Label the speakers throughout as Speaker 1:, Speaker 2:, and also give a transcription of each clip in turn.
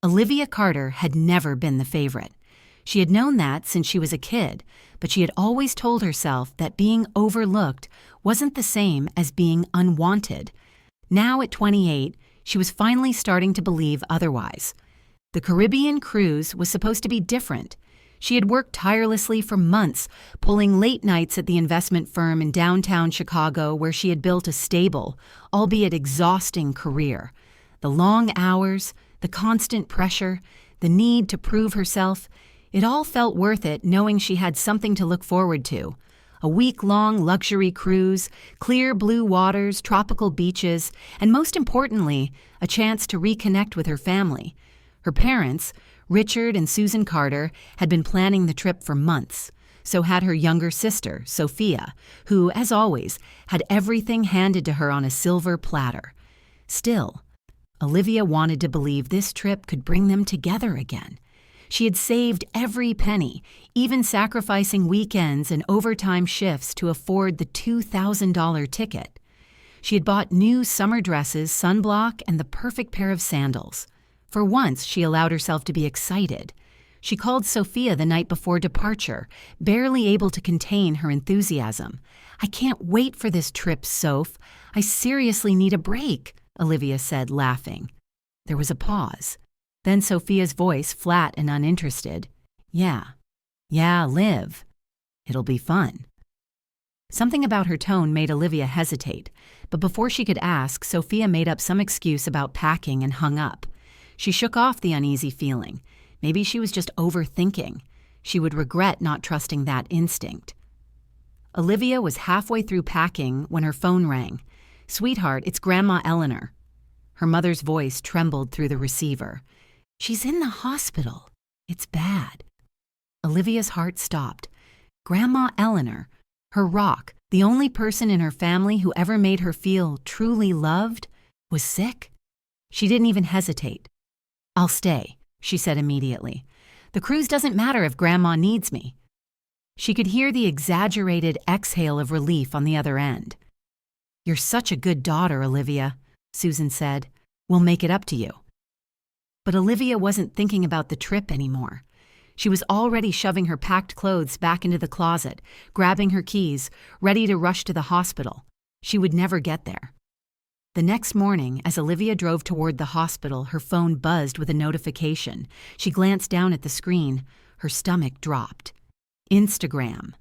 Speaker 1: Olivia Carter had never been the favorite. She had known that since she was a kid, but she had always told herself that being overlooked wasn't the same as being unwanted. Now at 28, she was finally starting to believe otherwise. The Caribbean cruise was supposed to be different. She had worked tirelessly for months, pulling late nights at the investment firm in downtown Chicago where she had built a stable, albeit exhausting career. The long hours, the constant pressure, the need to prove herself, it all felt worth it knowing she had something to look forward to. A week-long luxury cruise, clear blue waters, tropical beaches, and most importantly, a chance to reconnect with her family. Her parents, Richard and Susan Carter, had been planning the trip for months. So had her younger sister, Sophia, who, as always, had everything handed to her on a silver platter. Still, Olivia wanted to believe this trip could bring them together again. She had saved every penny, even sacrificing weekends and overtime shifts to afford the $2,000 ticket. She had bought new summer dresses, sunblock, and the perfect pair of sandals. For once, she allowed herself to be excited. She called Sophia the night before departure, barely able to contain her enthusiasm. "I can't wait for this trip, Soph. I seriously need a break," Olivia said, laughing. There was a pause. Then Sophia's voice, flat and uninterested. Yeah, Liv. It'll be fun." Something about her tone made Olivia hesitate, but before she could ask, Sophia made up some excuse about packing and hung up. She shook off the uneasy feeling. Maybe she was just overthinking. She would regret not trusting that instinct. Olivia was halfway through packing when her phone rang. "Sweetheart, it's Grandma Eleanor." Her mother's voice trembled through the receiver. "She's in the hospital. It's bad." Olivia's heart stopped. Grandma Eleanor, her rock, the only person in her family who ever made her feel truly loved, was sick? She didn't even hesitate. "I'll stay," she said immediately. "The cruise doesn't matter if Grandma needs me." She could hear the exaggerated exhale of relief on the other end. "You're such a good daughter, Olivia," Susan said. "We'll make it up to you." But Olivia wasn't thinking about the trip anymore. She was already shoving her packed clothes back into the closet, grabbing her keys, ready to rush to the hospital. She would never get there. The next morning, as Olivia drove toward the hospital, her phone buzzed with a notification. She glanced down at the screen. Her stomach dropped. Instagram.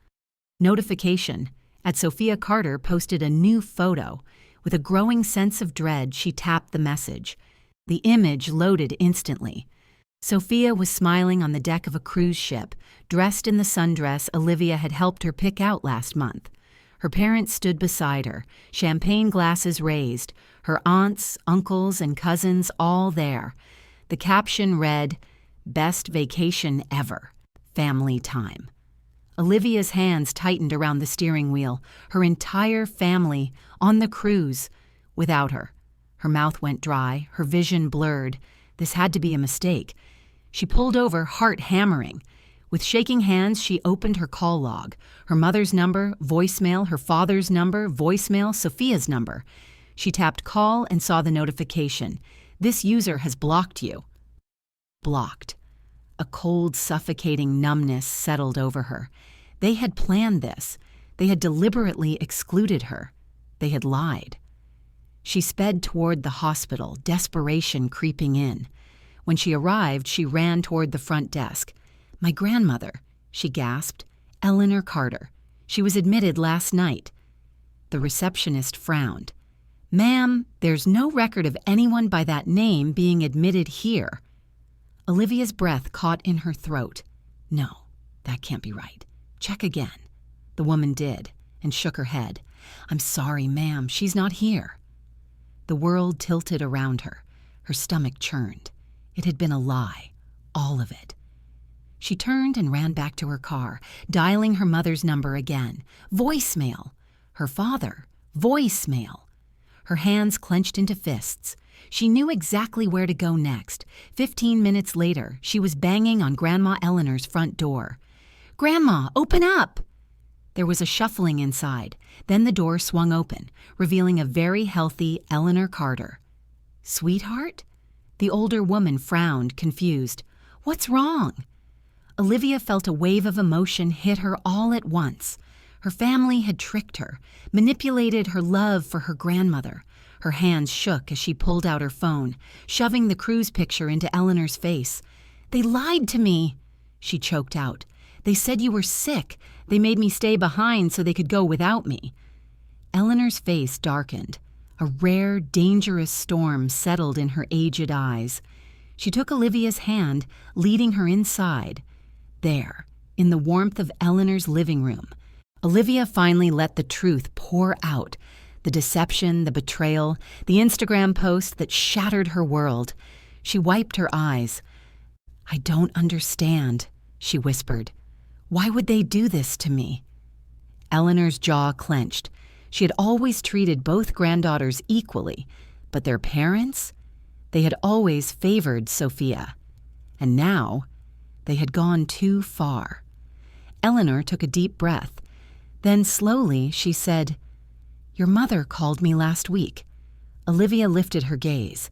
Speaker 1: Notification. Sophia Carter posted a new photo. With a growing sense of dread, she tapped the message. The image loaded instantly. Sophia was smiling on the deck of a cruise ship, dressed in the sundress Olivia had helped her pick out last month. Her parents stood beside her, champagne glasses raised, her aunts, uncles, and cousins all there. The caption read, "Best vacation ever. Family time." Olivia's hands tightened around the steering wheel, her entire family on the cruise, without her. Her mouth went dry, her vision blurred. This had to be a mistake. She pulled over, heart hammering. With shaking hands, she opened her call log. Her mother's number, voicemail, her father's number, voicemail, Sophia's number. She tapped call and saw the notification. "This user has blocked you." Blocked. A cold, suffocating numbness settled over her. They had planned this. They had deliberately excluded her. They had lied. She sped toward the hospital, desperation creeping in. When she arrived, she ran toward the front desk. "My grandmother," she gasped. "Eleanor Carter. She was admitted last night." The receptionist frowned. "Ma'am, there's no record of anyone by that name being admitted here." Olivia's breath caught in her throat. "No, that can't be right. Check again." The woman did, and shook her head. "I'm sorry, ma'am, she's not here." The world tilted around her. Her stomach churned. It had been a lie, all of it. She turned and ran back to her car, dialing her mother's number again. Voicemail. Her father. Voicemail. Her hands clenched into fists. She knew exactly where to go next. 15 minutes later, she was banging on Grandma Eleanor's front door. "Grandma, open up!" There was a shuffling inside. Then the door swung open, revealing a very healthy Eleanor Carter. "Sweetheart?" The older woman frowned, confused. "What's wrong?" Olivia felt a wave of emotion hit her all at once. Her family had tricked her, manipulated her love for her grandmother. Her hands shook as she pulled out her phone, shoving the cruise picture into Eleanor's face. "They lied to me," she choked out. "They said you were sick. They made me stay behind so they could go without me." Eleanor's face darkened. A rare, dangerous storm settled in her aged eyes. She took Olivia's hand, leading her inside. There, in the warmth of Eleanor's living room, Olivia finally let the truth pour out. The deception, the betrayal, the Instagram post that shattered her world. She wiped her eyes. "I don't understand," she whispered. "Why would they do this to me?" Eleanor's jaw clenched. She had always treated both granddaughters equally, but their parents? They had always favored Sophia. And now, they had gone too far. Eleanor took a deep breath. Then slowly she said, "Your mother called me last week." Olivia lifted her gaze.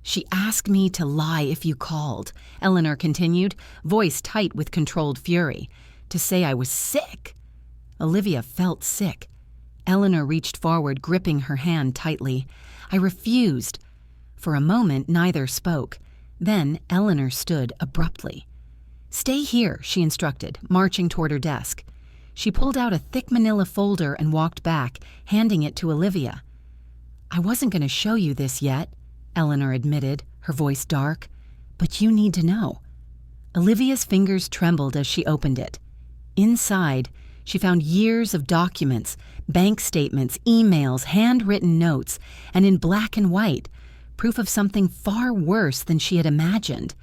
Speaker 1: "She asked me to lie if you called," Eleanor continued, voice tight with controlled fury. "To say I was sick." Olivia felt sick. Eleanor reached forward, gripping her hand tightly. "I refused." For a moment, neither spoke. Then Eleanor stood abruptly. "Stay here," she instructed, marching toward her desk. She pulled out a thick manila folder and walked back, handing it to Olivia. "I wasn't going to show you this yet," Eleanor admitted, her voice dark. "But you need to know." Olivia's fingers trembled as she opened it. Inside, she found years of documents, bank statements, emails, handwritten notes, and in black and white, proof of something far worse than she had imagined.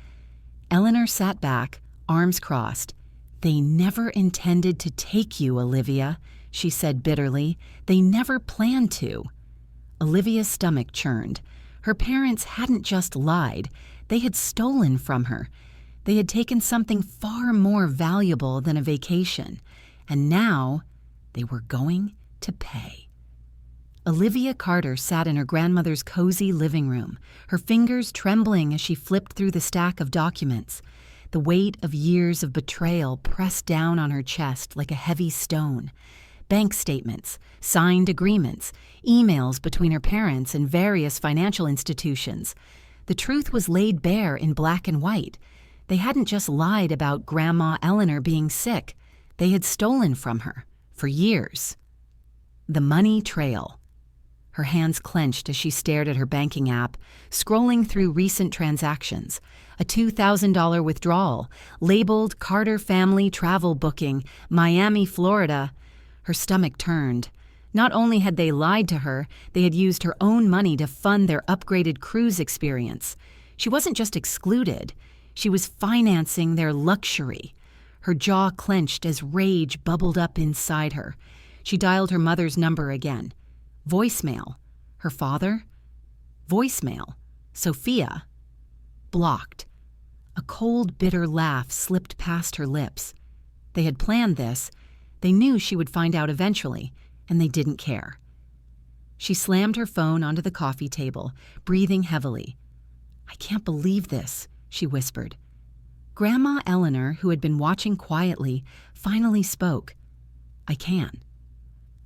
Speaker 1: Eleanor sat back, arms crossed. "They never intended to take you, Olivia," she said bitterly. "They never planned to." Olivia's stomach churned. Her parents hadn't just lied. They had stolen from her. They had taken something far more valuable than a vacation. And now they were going to pay. Olivia Carter sat in her grandmother's cozy living room, her fingers trembling as she flipped through the stack of documents. The weight of years of betrayal pressed down on her chest like a heavy stone. Bank statements, signed agreements, emails between her parents and various financial institutions. The truth was laid bare in black and white. They hadn't just lied about Grandma Eleanor being sick. They had stolen from her, for years. The money trail. Her hands clenched as she stared at her banking app, scrolling through recent transactions. A $2,000 withdrawal, labeled Carter Family Travel Booking, Miami, Florida. Her stomach turned. Not only had they lied to her, they had used her own money to fund their upgraded cruise experience. She wasn't just excluded, she was financing their luxury. Her jaw clenched as rage bubbled up inside her. She dialed her mother's number again. Voicemail. Her father? Voicemail. Sophia. Blocked. A cold, bitter laugh slipped past her lips. They had planned this. They knew she would find out eventually, and they didn't care. She slammed her phone onto the coffee table, breathing heavily. "I can't believe this," she whispered. Grandma Eleanor, who had been watching quietly, finally spoke. "I can."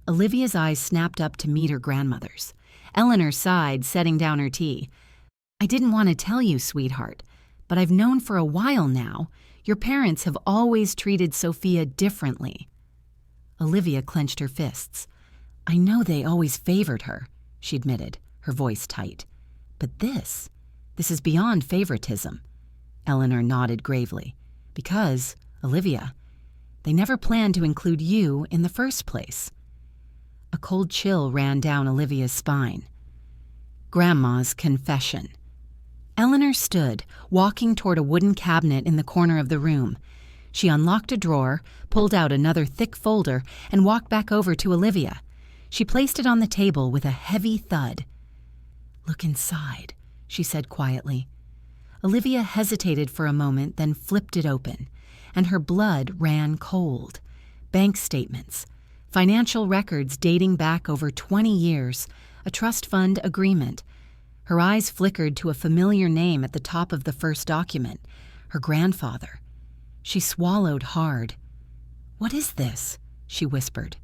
Speaker 1: Olivia's eyes snapped up to meet her grandmother's. Eleanor sighed, setting down her tea. "I didn't want to tell you, sweetheart, but I've known for a while now. Your parents have always treated Sophia differently." Olivia clenched her fists. "I know they always favored her," she admitted, her voice tight. "But this is beyond favoritism." Eleanor nodded gravely. "Because, Olivia, they never planned to include you in the first place." A cold chill ran down Olivia's spine. Grandma's confession. Eleanor stood, walking toward a wooden cabinet in the corner of the room. She unlocked a drawer, pulled out another thick folder, and walked back over to Olivia. She placed it on the table with a heavy thud. "Look inside," she said quietly. Olivia hesitated for a moment, then flipped it open, and her blood ran cold. Bank statements, financial records dating back over 20 years, a trust fund agreement. Her eyes flickered to a familiar name at the top of the first document, her grandfather. She swallowed hard. "What is this?" she whispered.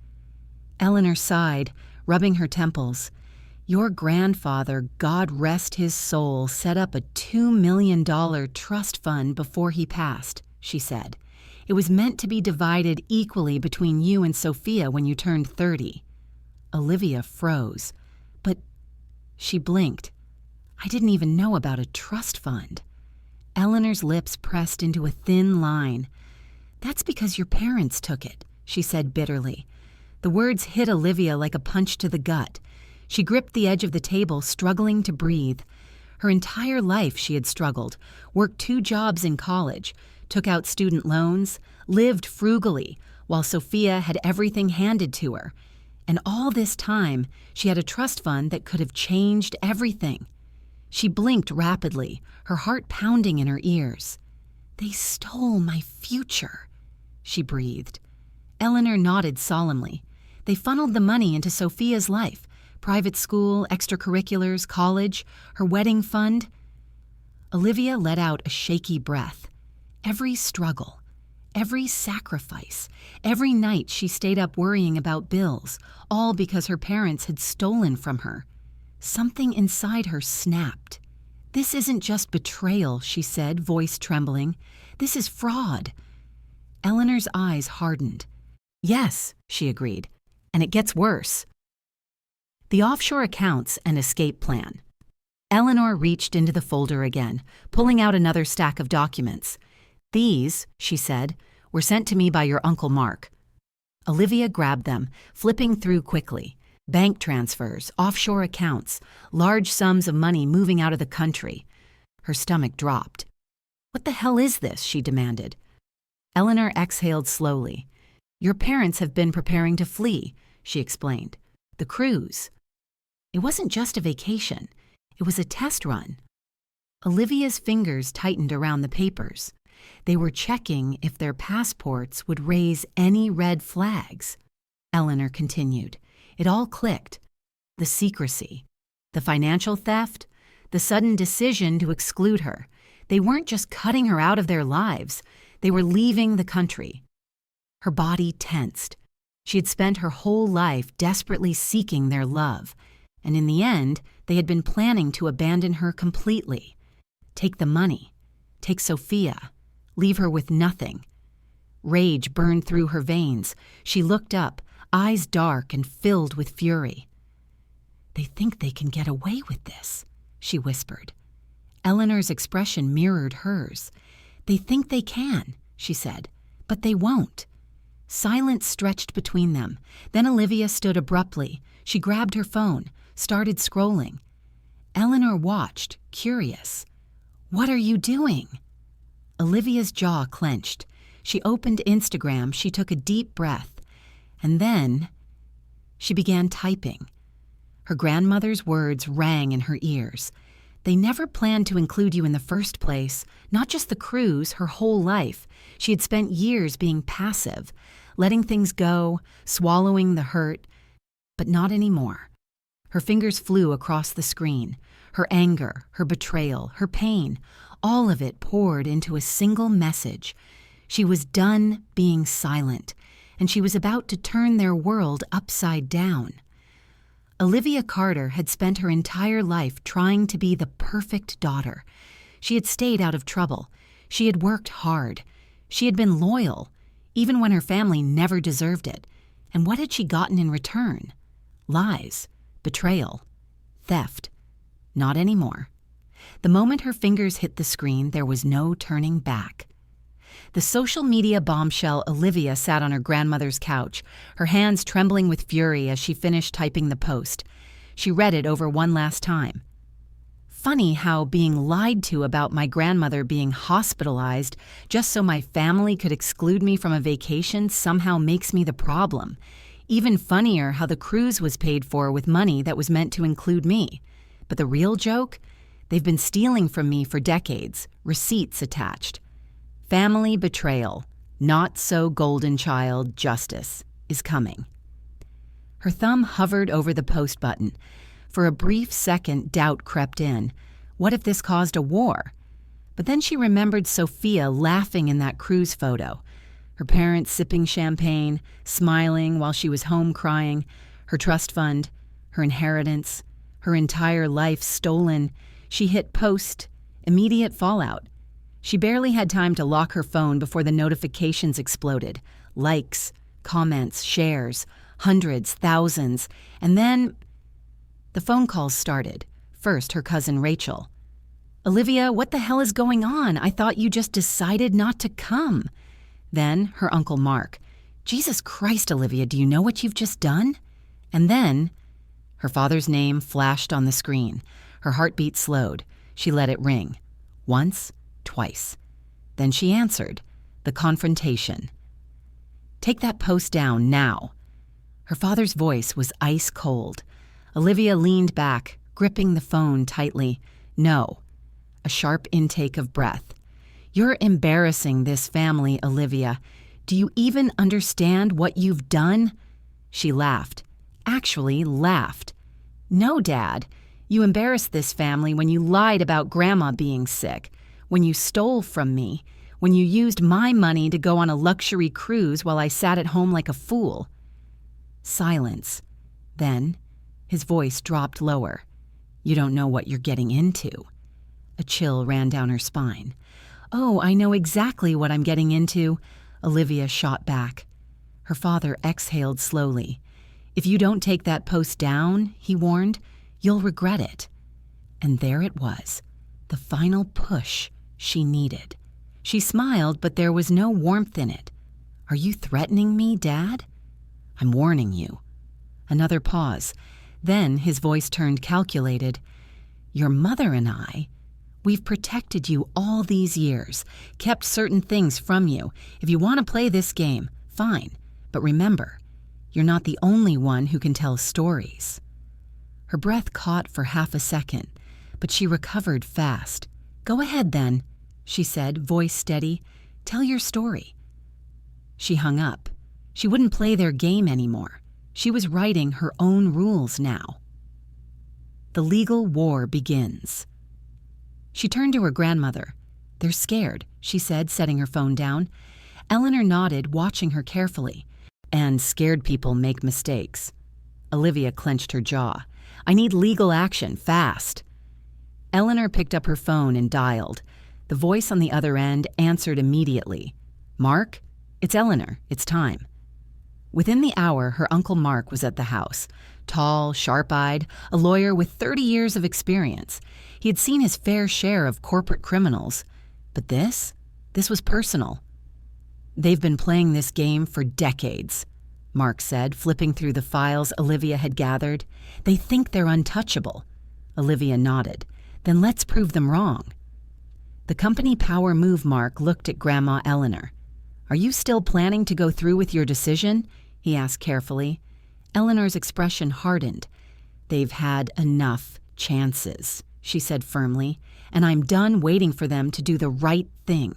Speaker 1: Eleanor sighed, rubbing her temples. "Your grandfather, God rest his soul, set up a $2 million trust fund before he passed," she said. "It was meant to be divided equally between you and Sophia when you turned 30. Olivia froze. "But—" she blinked. "I didn't even know about a trust fund." Eleanor's lips pressed into a thin line. "That's because your parents took it," she said bitterly. The words hit Olivia like a punch to the gut. She gripped the edge of the table, struggling to breathe. Her entire life she had struggled, worked 2 jobs in college, took out student loans, lived frugally, while Sophia had everything handed to her. And all this time, she had a trust fund that could have changed everything. She blinked rapidly, her heart pounding in her ears. "They stole my future," she breathed. Eleanor nodded solemnly. "They funneled the money into Sophia's life, private school, extracurriculars, college, her wedding fund." Olivia let out a shaky breath. Every struggle, every sacrifice, every night she stayed up worrying about bills, all because her parents had stolen from her. Something inside her snapped. "This isn't just betrayal," she said, voice trembling. "This is fraud." Eleanor's eyes hardened. "Yes," she agreed, "and it gets worse." The offshore accounts and escape plan. Eleanor reached into the folder again, pulling out another stack of documents. "These," she said, "were sent to me by your Uncle Mark." Olivia grabbed them, flipping through quickly. Bank transfers, offshore accounts, large sums of money moving out of the country. Her stomach dropped. "What the hell is this?" she demanded. Eleanor exhaled slowly. "Your parents have been preparing to flee," she explained. "The cruise." It wasn't just a vacation. It was a test run. Olivia's fingers tightened around the papers. They were checking if their passports would raise any red flags. Eleanor continued. It all clicked. The secrecy, the financial theft, the sudden decision to exclude her. They weren't just cutting her out of their lives. They were leaving the country. Her body tensed. She had spent her whole life desperately seeking their love, and in the end, they had been planning to abandon her completely. Take the money, take Sophia, leave her with nothing. Rage burned through her veins. She looked up, eyes dark and filled with fury. "They think they can get away with this," she whispered. Eleanor's expression mirrored hers. "They think they can," she said, "but they won't." Silence stretched between them. Then Olivia stood abruptly. She grabbed her phone, started scrolling. Eleanor watched, curious. "What are you doing?" Olivia's jaw clenched. She opened Instagram. She took a deep breath. And then she began typing. Her grandmother's words rang in her ears. "They never planned to include you in the first place. Not just the cruise, her whole life. She had spent years being passive, letting things go, swallowing the hurt. But not anymore." Her fingers flew across the screen. Her anger, her betrayal, her pain, all of it poured into a single message. She was done being silent, and she was about to turn their world upside down. Olivia Carter had spent her entire life trying to be the perfect daughter. She had stayed out of trouble. She had worked hard. She had been loyal, even when her family never deserved it. And what had she gotten in return? Lies, betrayal, theft. Not anymore. The moment her fingers hit the screen, there was no turning back. The social media bombshell Olivia sat on her grandmother's couch, her hands trembling with fury as she finished typing the post. She read it over one last time. "Funny how being lied to about my grandmother being hospitalized just so my family could exclude me from a vacation somehow makes me the problem. Even funnier how the cruise was paid for with money that was meant to include me. But the real joke? They've been stealing from me for decades, receipts attached. Family betrayal, not so golden child justice, is coming." Her thumb hovered over the post button. For a brief second, doubt crept in. What if this caused a war? But then she remembered Sophia laughing in that cruise photo. Her parents sipping champagne, smiling while she was home crying, her trust fund, her inheritance, her entire life stolen. She hit post, immediate fallout. She barely had time to lock her phone before the notifications exploded. Likes, comments, shares, hundreds, thousands, and then the phone calls started. First, her cousin Rachel. "Olivia, what the hell is going on? I thought you just decided not to come." Then, her Uncle Mark. "Jesus Christ, Olivia, do you know what you've just done?" And then, her father's name flashed on the screen. Her heartbeat slowed. She let it ring. Once, twice. Then she answered. The confrontation. "Take that post down now." Her father's voice was ice cold. Olivia leaned back, gripping the phone tightly. "No." A sharp intake of breath. "You're embarrassing this family, Olivia. Do you even understand what you've done?" She laughed. Actually laughed. "No, Dad. You embarrassed this family when you lied about Grandma being sick, when you stole from me, when you used my money to go on a luxury cruise while I sat at home like a fool." Silence. Then, his voice dropped lower. "You don't know what you're getting into." A chill ran down her spine. "Oh, I know exactly what I'm getting into," Olivia shot back. Her father exhaled slowly. "If you don't take that post down," he warned, "you'll regret it." And there it was, the final push she needed. She smiled, but there was no warmth in it. "Are you threatening me, Dad?" "I'm warning you." Another pause. Then his voice turned calculated. "Your mother and we've protected you all these years, kept certain things from you. If you want to play this game, fine. But remember, you're not the only one who can tell stories." Her breath caught for half a second, but she recovered fast. "Go ahead then," she said, voice steady. "Tell your story." She hung up. She wouldn't play their game anymore. She was writing her own rules now. The legal war begins. She turned to her grandmother. "They're scared," she said, setting her phone down. Eleanor nodded, watching her carefully. "And scared people make mistakes." Olivia clenched her jaw. "I need legal action, fast." Eleanor picked up her phone and dialed. The voice on the other end answered immediately. "Mark? It's Eleanor. It's time." Within the hour, her Uncle Mark was at the house. Tall, sharp-eyed, a lawyer with 30 years of experience. He had seen his fair share of corporate criminals. But this was personal. "They've been playing this game for decades," Mark said, flipping through the files Olivia had gathered. "They think they're untouchable." Olivia nodded. "Then let's prove them wrong." The company power move. Mark looked at Grandma Eleanor. "Are you still planning to go through with your decision?" he asked carefully. Eleanor's expression hardened. "They've had enough chances," she said firmly, "and I'm done waiting for them to do the right thing."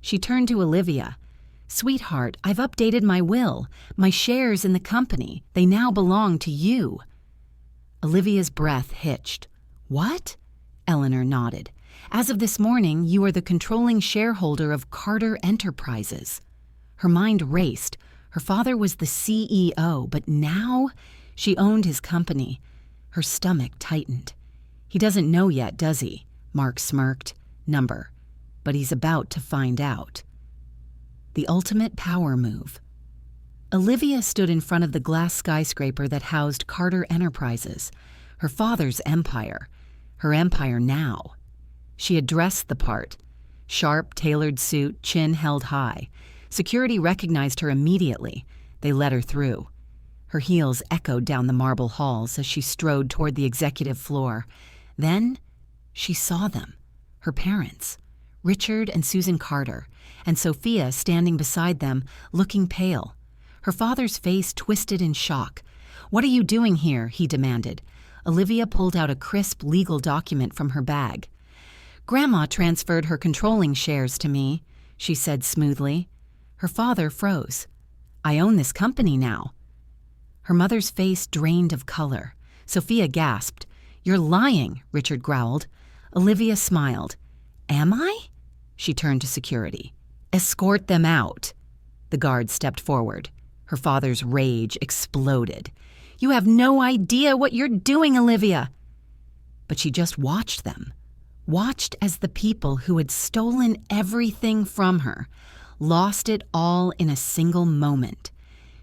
Speaker 1: She turned to Olivia. "Sweetheart, I've updated my will. My shares in the company, they now belong to you." Olivia's breath hitched. "What?" Eleanor nodded. "As of this morning, you are the controlling shareholder of Carter Enterprises." Her mind raced. Her father was the CEO, but now she owned his company. Her stomach tightened. "He doesn't know yet, does he?" Mark smirked. "Number. But he's about to find out." The ultimate power move. Olivia stood in front of the glass skyscraper that housed Carter Enterprises, her father's empire, her empire now. She had dressed the part. Sharp, tailored suit, chin held high. Security recognized her immediately. They let her through. Her heels echoed down the marble halls as she strode toward the executive floor. Then she saw them, her parents, Richard and Susan Carter, and Sophia standing beside them, looking pale. Her father's face twisted in shock. "What are you doing here?" he demanded. Olivia pulled out a crisp legal document from her bag. "Grandma transferred her controlling shares to me," she said smoothly. Her father froze. "I own this company now." Her mother's face drained of color. Sophia gasped. "You're lying," Richard growled. Olivia smiled. "Am I?" She turned to security. "Escort them out." The guard stepped forward. Her father's rage exploded. "You have no idea what you're doing, Olivia." But she just watched them. Watched as the people who had stolen everything from her lost it all in a single moment.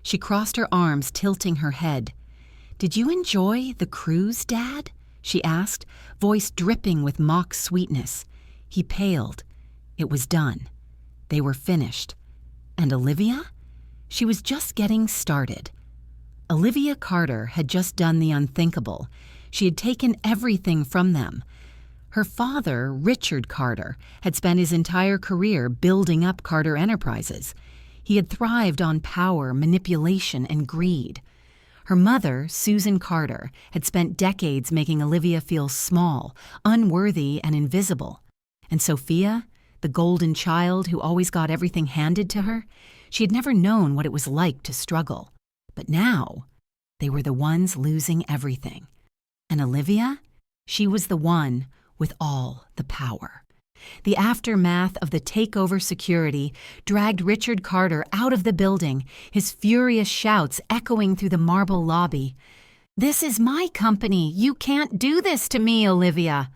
Speaker 1: She crossed her arms, tilting her head. "Did you enjoy the cruise, Dad?" she asked, voice dripping with mock sweetness. He paled. It was done. They were finished. And Olivia? She was just getting started. Olivia Carter had just done the unthinkable. She had taken everything from them. Her father, Richard Carter, had spent his entire career building up Carter Enterprises. He had thrived on power, manipulation, and greed. Her mother, Susan Carter, had spent decades making Olivia feel small, unworthy, and invisible. And Sophia, the golden child who always got everything handed to her, she had never known what it was like to struggle. But now, they were the ones losing everything. And Olivia? She was the one with all the power. The aftermath of the takeover security dragged Richard Carter out of the building, his furious shouts echoing through the marble lobby. "This is my company. You can't do this to me, Olivia."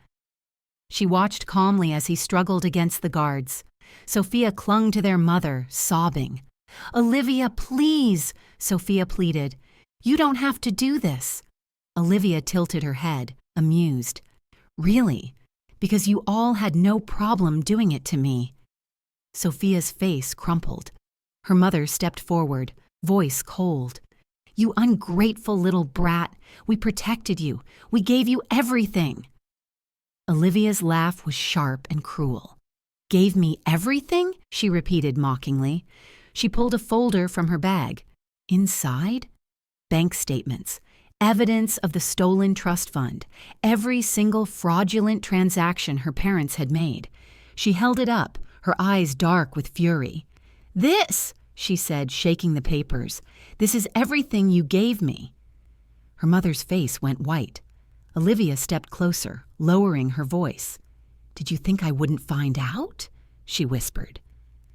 Speaker 1: She watched calmly as he struggled against the guards. Sophia clung to their mother, sobbing. "Olivia, please," Sophia pleaded. "You don't have to do this." Olivia tilted her head, amused. "Really? Because you all had no problem doing it to me." Sophia's face crumpled. Her mother stepped forward, voice cold. "You ungrateful little brat. We protected you. We gave you everything." Olivia's laugh was sharp and cruel. "Gave me everything?" she repeated mockingly. She pulled a folder from her bag. Inside? Bank statements. Evidence of the stolen trust fund, every single fraudulent transaction her parents had made. She held it up, her eyes dark with fury. "This," she said, shaking the papers, "this is everything you gave me." Her mother's face went white. Olivia stepped closer, lowering her voice. "Did you think I wouldn't find out?" she whispered.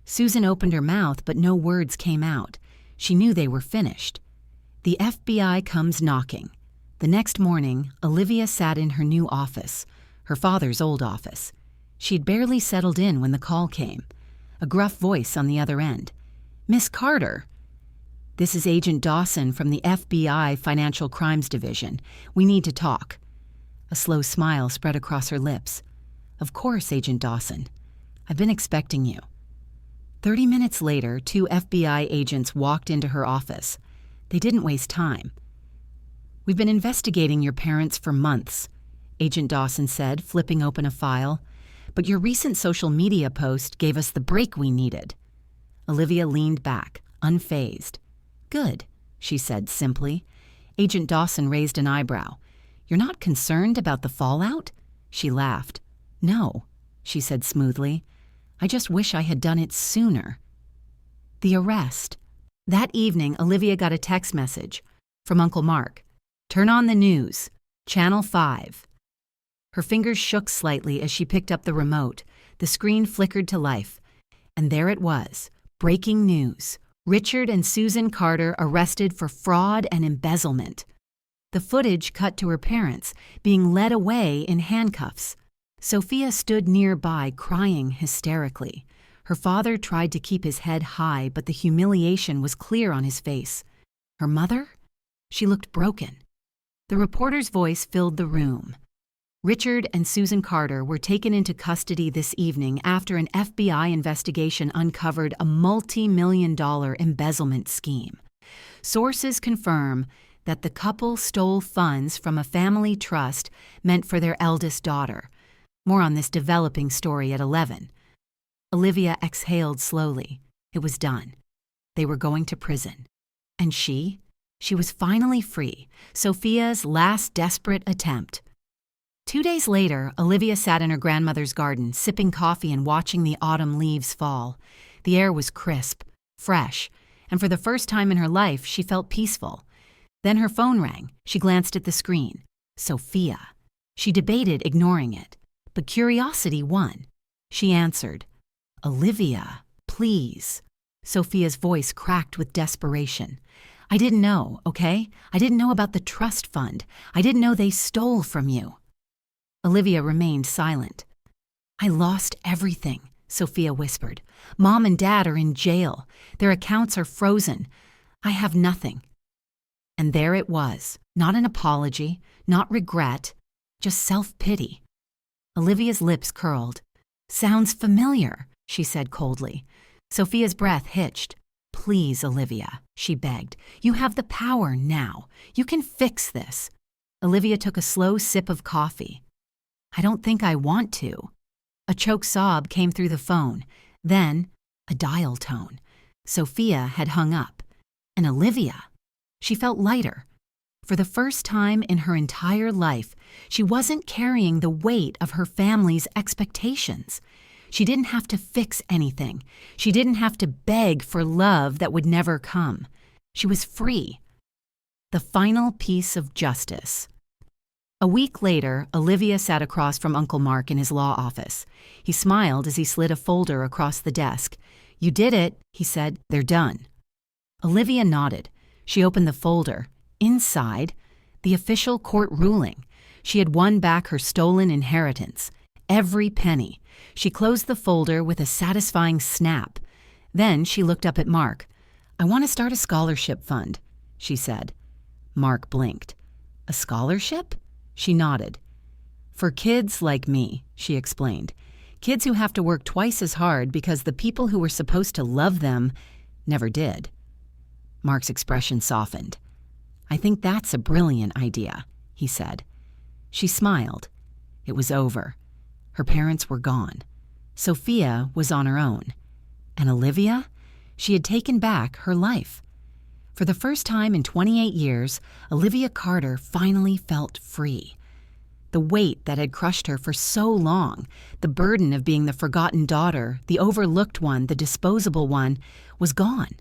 Speaker 1: Susan opened her mouth, but no words came out. She knew they were finished. The FBI comes knocking. The next morning, Olivia sat in her new office, her father's old office. She'd barely settled in when the call came. A gruff voice on the other end. "Miss Carter." "This is Agent Dawson from the FBI Financial Crimes Division. We need to talk." A slow smile spread across her lips. "Of course, Agent Dawson. I've been expecting you." 30 minutes later, 2 FBI agents walked into her office. They didn't waste time. "We've been investigating your parents for months," Agent Dawson said, flipping open a file. "But your recent social media post gave us the break we needed." Olivia leaned back, unfazed. "Good," she said simply. Agent Dawson raised an eyebrow. "You're not concerned about the fallout?" She laughed. "No," she said smoothly. "I just wish I had done it sooner." The arrest. That evening, Olivia got a text message from Uncle Mark. "Turn on the news. Channel 5. Her fingers shook slightly as she picked up the remote. The screen flickered to life. And there it was. Breaking news. Richard and Susan Carter arrested for fraud and embezzlement. The footage cut to her parents, being led away in handcuffs. Sophia stood nearby, crying hysterically. Her father tried to keep his head high, but the humiliation was clear on his face. Her mother? She looked broken. The reporter's voice filled the room. Richard and Susan Carter were taken into custody this evening after an FBI investigation uncovered a multi-million-dollar embezzlement scheme. Sources confirm that the couple stole funds from a family trust meant for their eldest daughter. More on this developing story at 11. Olivia exhaled slowly. It was done. They were going to prison. And she was finally free, Sophia's last desperate attempt. 2 days later, Olivia sat in her grandmother's garden, sipping coffee and watching the autumn leaves fall. The air was crisp, fresh, and for the first time in her life, she felt peaceful. Then her phone rang. She glanced at the screen. Sophia. She debated ignoring it, but curiosity won. She answered, "Olivia, please." Sophia's voice cracked with desperation. "I didn't know, okay? I didn't know about the trust fund. I didn't know they stole from you." Olivia remained silent. "I lost everything," Sophia whispered. "Mom and Dad are in jail. Their accounts are frozen. I have nothing." And there it was, not an apology, not regret, just self-pity. Olivia's lips curled. "Sounds familiar," she said coldly. Sophia's breath hitched. "Please, Olivia," she begged. "You have the power now. You can fix this." Olivia took a slow sip of coffee. "I don't think I want to." A choked sob came through the phone. Then, a dial tone. Sophia had hung up. And Olivia. She felt lighter. For the first time in her entire life, she wasn't carrying the weight of her family's expectations. She didn't have to fix anything. She didn't have to beg for love that would never come. She was free. The final piece of justice. A week later, Olivia sat across from Uncle Mark in his law office. He smiled as he slid a folder across the desk. "You did it," he said. "They're done." Olivia nodded. She opened the folder. Inside, the official court ruling. She had won back her stolen inheritance. Every penny. She closed the folder with a satisfying snap. Then she looked up at Mark. "I want to start a scholarship fund," she said. Mark blinked. "A scholarship?" She nodded. "For kids like me," she explained. "Kids who have to work twice as hard because the people who were supposed to love them never did." Mark's expression softened. "I think that's a brilliant idea," he said. She smiled. It was over. Her parents were gone. Sophia was on her own. And Olivia? She had taken back her life. For the first time in 28 years, Olivia Carter finally felt free. The weight that had crushed her for so long, the burden of being the forgotten daughter, the overlooked one, the disposable one, was gone.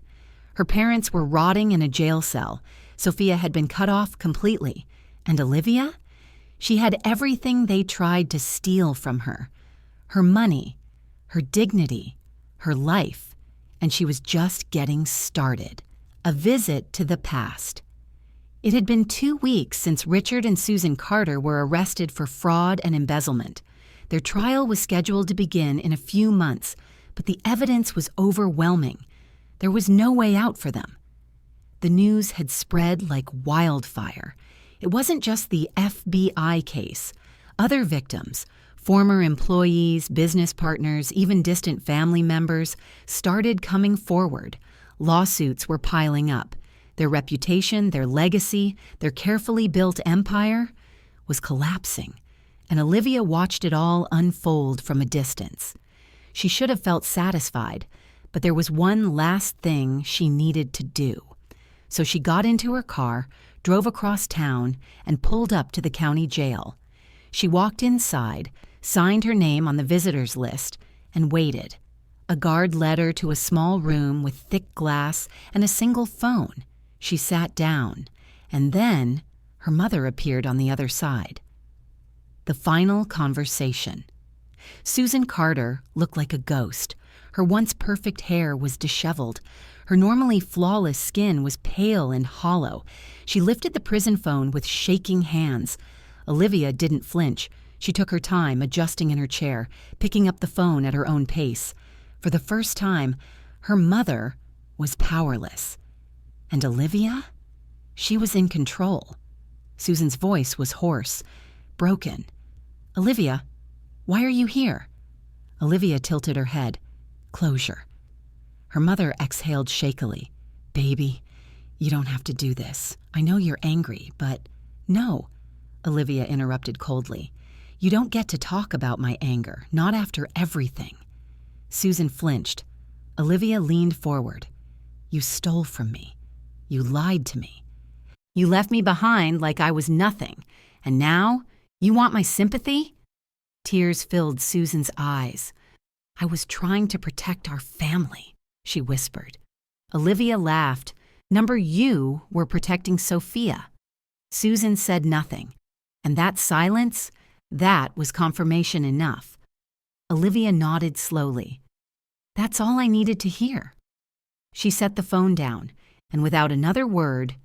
Speaker 1: Her parents were rotting in a jail cell. Sophia had been cut off completely. And Olivia? She had everything they tried to steal from her. Her money, her dignity, her life. And she was just getting started. A visit to the past. It had been 2 weeks since Richard and Susan Carter were arrested for fraud and embezzlement. Their trial was scheduled to begin in a few months, but the evidence was overwhelming. There was no way out for them. The news had spread like wildfire. It wasn't just the FBI case. Other victims, former employees, business partners, even distant family members, started coming forward. Lawsuits were piling up. Their reputation, their legacy, their carefully built empire was collapsing. And Olivia watched it all unfold from a distance. She should have felt satisfied, but there was one last thing she needed to do. So she got into her car, drove across town, and pulled up to the county jail. She walked inside, signed her name on the visitors list, and waited. A guard led her to a small room with thick glass and a single phone. She sat down, and then her mother appeared on the other side. The final conversation. Susan Carter looked like a ghost. Her once perfect hair was disheveled. Her normally flawless skin was pale and hollow. She lifted the prison phone with shaking hands. Olivia didn't flinch. She took her time, adjusting in her chair, picking up the phone at her own pace. For the first time, her mother was powerless. And Olivia? She was in control. Susan's voice was hoarse, broken. "Olivia, why are you here?" Olivia tilted her head. Closure. Her mother exhaled shakily. "Baby, you don't have to do this. I know you're angry, but—" "No," Olivia interrupted coldly. "You don't get to talk about my anger, not after everything." Susan flinched. Olivia leaned forward. "You stole from me. You lied to me. You left me behind like I was nothing. And now, you want my sympathy?" Tears filled Susan's eyes. "I was trying to protect our family," she whispered. Olivia laughed. Number you were protecting Sophia. Susan said nothing, and that silence, that was confirmation enough. Olivia nodded slowly. That's all I needed to hear. She set the phone down, and without another word,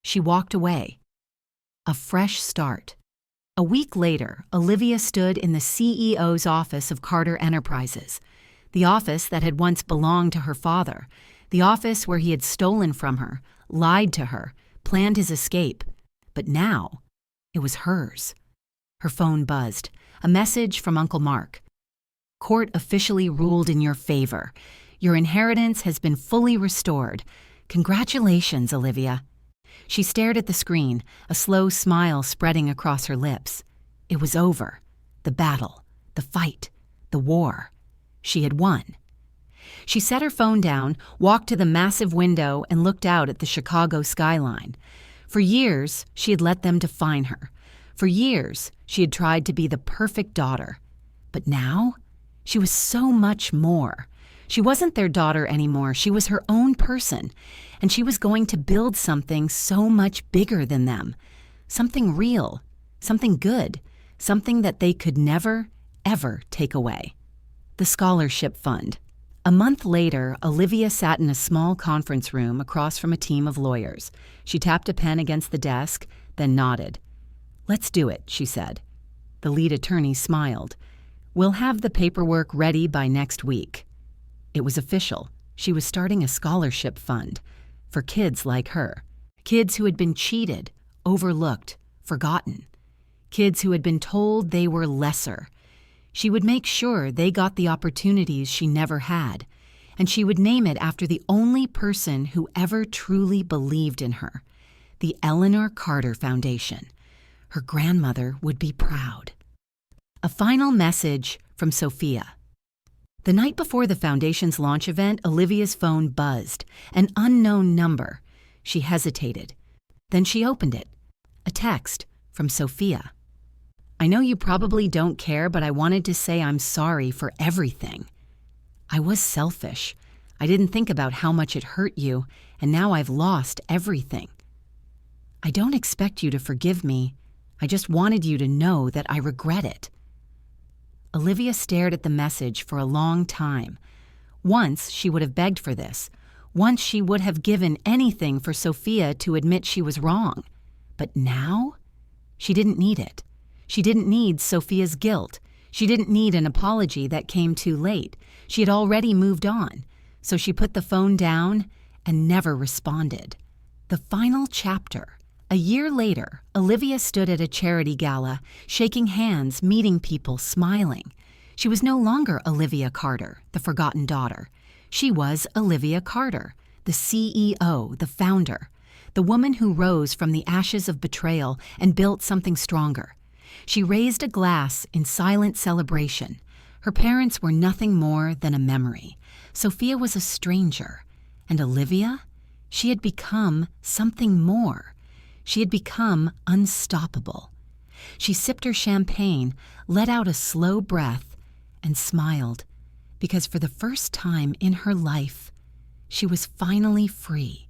Speaker 1: she walked away. A fresh start. A week later, Olivia stood in the CEO's office of Carter Enterprises, the office that had once belonged to her father, the office where he had stolen from her, lied to her, planned his escape. But now, it was hers. Her phone buzzed. A message from Uncle Mark. Court officially ruled in your favor. Your inheritance has been fully restored. Congratulations, Olivia. She stared at the screen, a slow smile spreading across her lips. It was over. The battle, the fight, the war. She had won. She set her phone down, walked to the massive window, and looked out at the Chicago skyline. For years, she had let them define her. For years, she had tried to be the perfect daughter. But now, she was so much more. She wasn't their daughter anymore. She was her own person, and she was going to build something so much bigger than them. Something real, something good, something that they could never, ever take away. The Scholarship Fund. A month later, Olivia sat in a small conference room across from a team of lawyers. She tapped a pen against the desk, then nodded. "Let's do it," she said. The lead attorney smiled. "We'll have the paperwork ready by next week." It was official. She was starting a scholarship fund for kids like her. Kids who had been cheated, overlooked, forgotten. Kids who had been told they were lesser. She would make sure they got the opportunities she never had, and she would name it after the only person who ever truly believed in her, the Eleanor Carter Foundation. Her grandmother would be proud. A final message from Sophia. The night before the foundation's launch event, Olivia's phone buzzed, an unknown number. She hesitated. Then she opened it. A text from Sophia. "I know you probably don't care, but I wanted to say I'm sorry for everything. I was selfish. I didn't think about how much it hurt you, and now I've lost everything. I don't expect you to forgive me. I just wanted you to know that I regret it." Olivia stared at the message for a long time. Once she would have begged for this. Once she would have given anything for Sophia to admit she was wrong. But now, she didn't need it. She didn't need Sophia's guilt. She didn't need an apology that came too late. She had already moved on. So she put the phone down and never responded. The final chapter. A year later, Olivia stood at a charity gala, shaking hands, meeting people, smiling. She was no longer Olivia Carter, the forgotten daughter. She was Olivia Carter, the CEO, the founder, the woman who rose from the ashes of betrayal and built something stronger. She raised a glass in silent celebration. Her parents were nothing more than a memory. Sophia was a stranger. And Olivia? She had become something more. She had become unstoppable. She sipped her champagne, let out a slow breath, and smiled, because for the first time in her life, she was finally free.